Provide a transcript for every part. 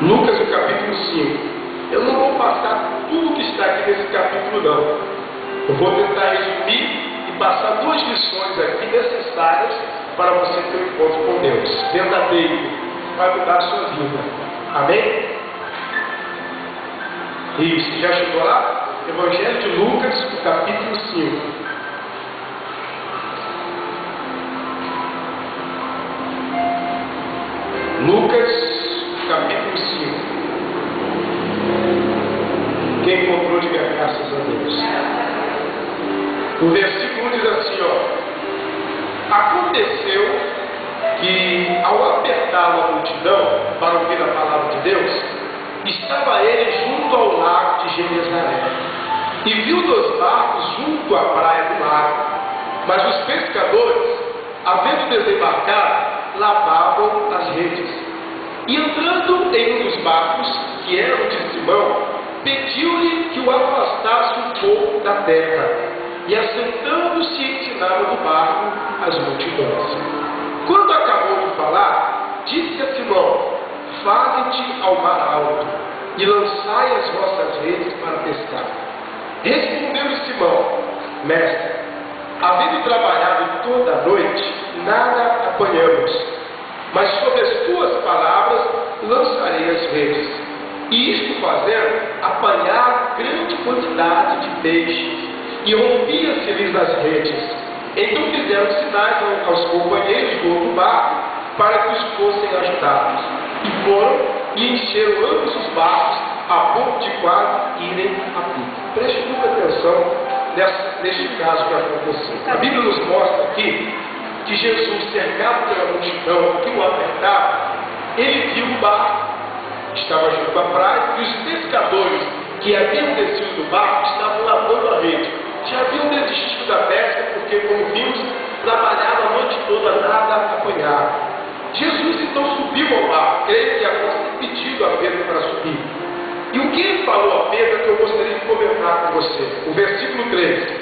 Lucas, no capítulo 5. Eu não vou passar tudo que está aqui nesse capítulo, não. Eu vou tentar resumir e passar 2 lições aqui necessárias para você ter um encontro com Deus verdadeiro, vai mudar a sua vida. Amém? Isso, já chegou lá? Evangelho de Lucas, no capítulo 5. Lucas, capítulo 5. Quem encontrou, diga graças a Deus. O versículo 1 diz assim, ó: aconteceu que, ao apertá-lo a multidão para ouvir a palavra de Deus, estava ele junto ao lago de Genezaré, e viu 2 barcos junto à praia do lago. Mas os pescadores, havendo desembarcado, lavavam as redes. E entrando em um dos barcos, que era o de Simão, pediu-lhe que o afastasse um pouco da terra. E assentando-se, ensinava do barco as multidões. Quando acabou de falar, disse a Simão: faze-te ao mar alto, e lançai as vossas redes para pescar. Respondeu-lhe Simão: mestre, havendo trabalhado toda a noite, nada apanhamos, mas sobre as tuas palavras lançarei as redes. E isto fazendo, apanharam grande quantidade de peixes, e rompia-se-lhes as redes. Então fizeram sinais aos companheiros do outro barco, para que os fossem ajudados. E foram e encheram ambos os barcos, a ponto de quase irem a pique. Preste muita atenção neste caso que aconteceu. A Bíblia nos mostra aqui que Jesus, cercado pela multidão que o apertava, ele viu o barco, estava junto à praia, e os pescadores que haviam descido do barco estavam lavando a rede. Já haviam desistido da pesca, porque, como vimos, trabalharam a noite toda, nada apanharam. Jesus então subiu ao barco, creio que havia pedido a Pedro para subir. E o que ele falou a Pedro é que eu gostaria de comentar com você. O versículo 3: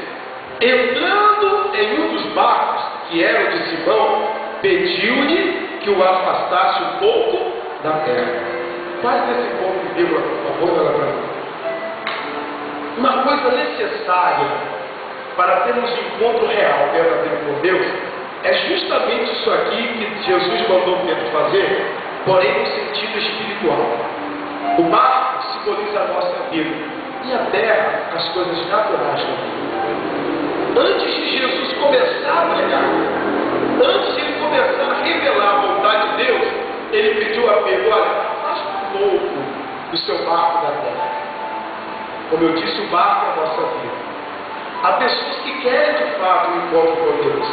entrando em um dos barcos, que era o de Simão, pediu-lhe que o afastasse um pouco da terra. Faz desse ponto de vírgula, por favor, olha para mim. Uma coisa necessária para termos um encontro real, verdadeiro com Deus, é justamente isso aqui que Jesus mandou Pedro fazer, porém no sentido espiritual. O barco simboliza a nossa vida, e a terra, as coisas naturais da vida. Antes de Jesus começar a pregar, antes de ele começar a revelar a vontade de Deus, ele pediu a Pedro: olha, afasta um pouco do seu barco da terra. Como eu disse, o barco é a nossa vida. Há pessoas que querem de fato um encontro com Deus,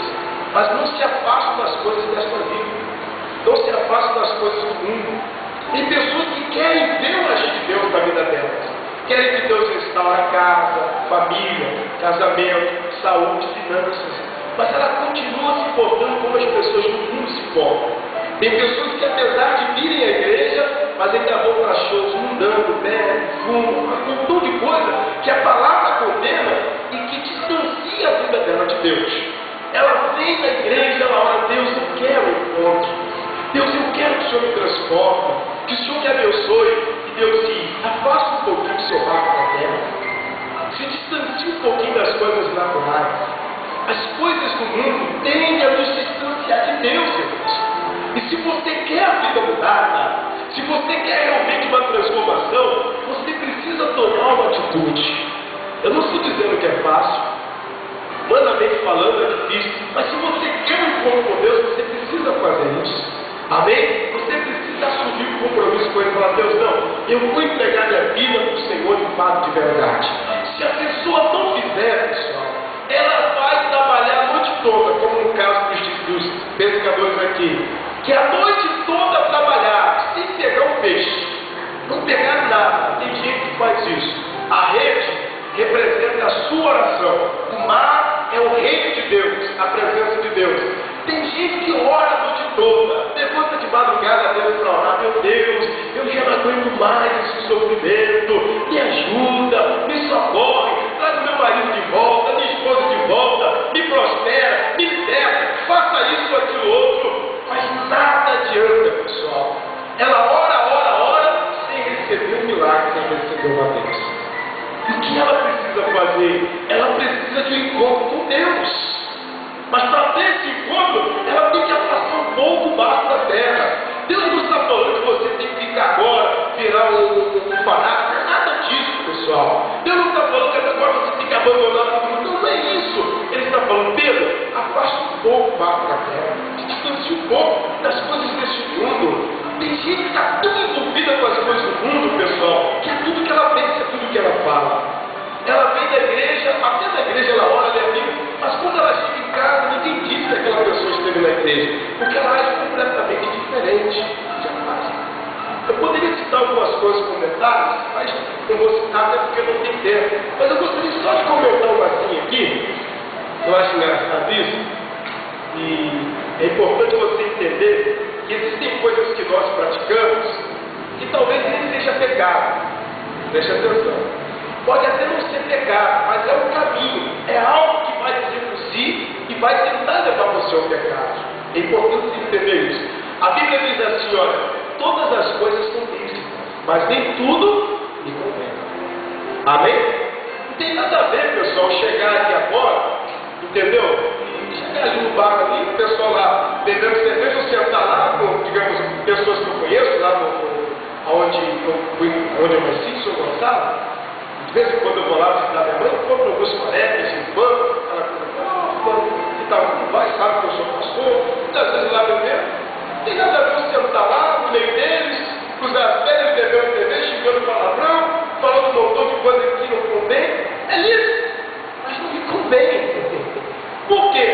mas não se afastam das coisas desta vida, não se afastam das coisas do mundo. Tem pessoas que querem ver o agir de Deus na vida delas, querem que Deus restaure casa, família, casamento, saúde, finanças, mas ela continua se portando como as pessoas do mundo se portam. Tem pessoas que, apesar de virem à igreja, mas ainda vão para shows mundando, bebem, fumam, um montão de coisa que a palavra condena e que distancia a vida dela de Deus. Ela vem na igreja, ela ora: Deus, eu quero um encontro. Deus, eu quero que o Senhor me transforme, que o Senhor me abençoe. E Deus diz: afasta um pouquinho do seu barco da terra, se distancie um pouquinho das coisas naturais. As coisas do mundo tendem a nos distanciar de Deus, irmãos. E se você quer a vida mudada, se você quer realmente uma transformação, você precisa tomar uma atitude. Eu não estou dizendo que é fácil, humanamente falando é difícil, mas se você quer um encontro com Deus, você precisa fazer isso. Amém? Você precisa assumir um compromisso com Ele e falar: Deus, não, eu vou entregar minha vida para o Senhor de fato, de verdade. Se a pessoa não fizer, pessoal, ela vai trabalhar a noite toda, como no caso dos pescadores aqui, que a noite toda trabalharam sem pegar um peixe, não pegaram nada. Tem gente que faz isso. A rede representa a sua oração. O mar é o reino de Deus, a presença de Deus. Tem gente que ora a noite toda, levanta de madrugada a Deus para orar: meu Deus, eu já não aguento mais esse sofrimento, me ajuda, me socorre, traz o meu marido de volta, minha esposa de volta, me prospera, me liberta, faça isso, aquilo, outro. Mas nada adianta, pessoal. Ela ora, pouco das coisas deste mundo. Tem gente que está tão envolvida com as coisas do mundo, pessoal, que é tudo que ela pensa, é tudo que ela fala. Ela vem da igreja, até da igreja ela ora, ela é amiga, mas quando ela chega em casa, ninguém diz que aquela pessoa esteve na igreja, porque ela age completamente diferente. Eu poderia citar algumas coisas, comentários, mas não vou citar até porque não tem tempo. Mas eu gostaria só de comentar uma coisinha aqui. Eu acho engraçado isso. E é importante você entender que existem coisas que nós praticamos que talvez nem seja pecado. Preste atenção. Pode até não ser pecado, mas é um caminho. É algo que vai te seduzir e vai tentar levar você ao pecado. É importante você entender isso. A Bíblia diz assim, olha, todas as coisas são lícitas, mas nem tudo me convém. Amém? Não tem nada a ver, pessoal, chegar aqui agora, entendeu? Chegar ali no bar, ali, o pessoal lá bebendo cerveja, ou sentar lá com, digamos, pessoas que eu conheço, lá onde eu nasci, o Sr. Gonçalo. De vez em quando eu vou lá visitar minha mãe, compro alguns conectas em banco, aquela coisa, que tal, como vai, sabe que eu sou pastor, muitas vezes lá bebendo. Não tem nada a ver você sentar lá, no meio deles, cruzar as pernas, bebendo cerveja, xingando palavrão, falando um montão de coisa que não convém. É isso, mas não me convém. Por quê?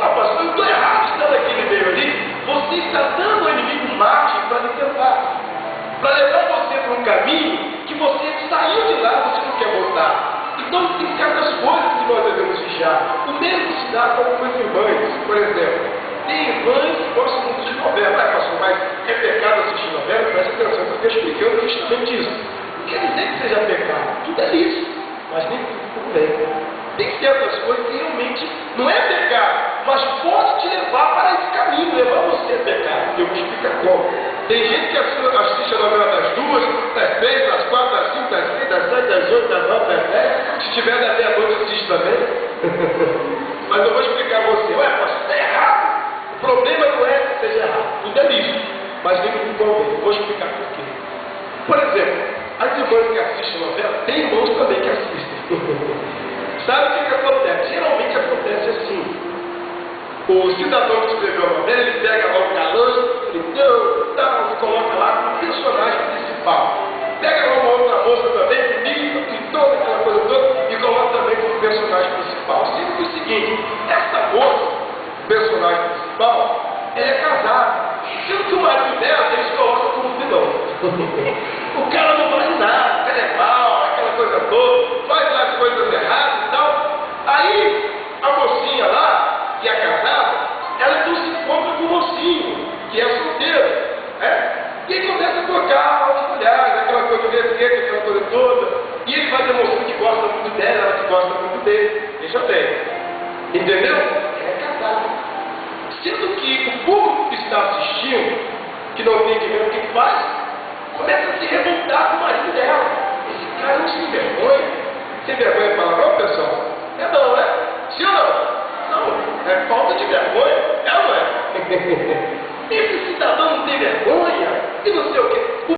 Ah, pastor, eu estou errado estando naquele meio ali. Você está dando ao inimigo margem para lhe tentar, para levar você para um caminho que você saiu de lá, você não quer voltar. Então tem certas coisas que nós devemos vigiar. O mesmo se dá com as irmãs, por exemplo. Tem irmãs que gostam muito de novela. Ah, pastor, mas é pecado assistir novela? Presta atenção, eu estou explicando justamente isso. Não quer dizer que seja pecado, tudo é lícito, mas nem tudo convém. Tem certas coisas que realmente não é pecado, mas pode te levar para esse caminho, levar você a pecar. Eu vou explicar como. Tem gente que assiste a novela das 2, das 3, das 4, das 5, das 6, das 7, das 8, das 9, das 10. Se tiver da meia-noite, assiste também. Mas eu vou explicar a você. Ué, pastor, está errado. O problema não é que seja errado, tudo é lícito, mas nem tudo convém. Vou explicar por quê. Por exemplo, as irmãs que assistem novela, tem irmãos também que assistem. Sabe o que acontece? Geralmente acontece assim. O cidadão que escreveu a novela, ele pega lá o galã, ele tal, e coloca lá como personagem principal. Pega lá uma outra moça também, bonita, e toda aquela coisa toda, e coloca também como personagem principal. Sendo que é o seguinte, essa moça, o personagem principal, ela é casada. Sendo que o marido dela, eles colocam como vilão. O cara não faz nada, o cara é mal, aquela coisa toda, faz lá as coisas erradas e tal. Aí, a mocinha lá, que é casada, ela então se encontra com o mocinho, que é solteiro, né? E ele começa a tocar aos mulheres, aquela coisa de respeito, aquela coisa toda, e ele vai demonstrando que gosta muito dela, ela que gosta muito dele. Veja bem, entendeu? Ela é casada. Sendo que o público que está assistindo, que não tem que ver o que faz, começa a se revoltar com o marido dela. Esse cara não se vergonha. Sem vergonha palavrão, pessoal? É não, né? Sim ou não? Não, é falta de vergonha. É ou não é? Esse cidadão não tem vergonha.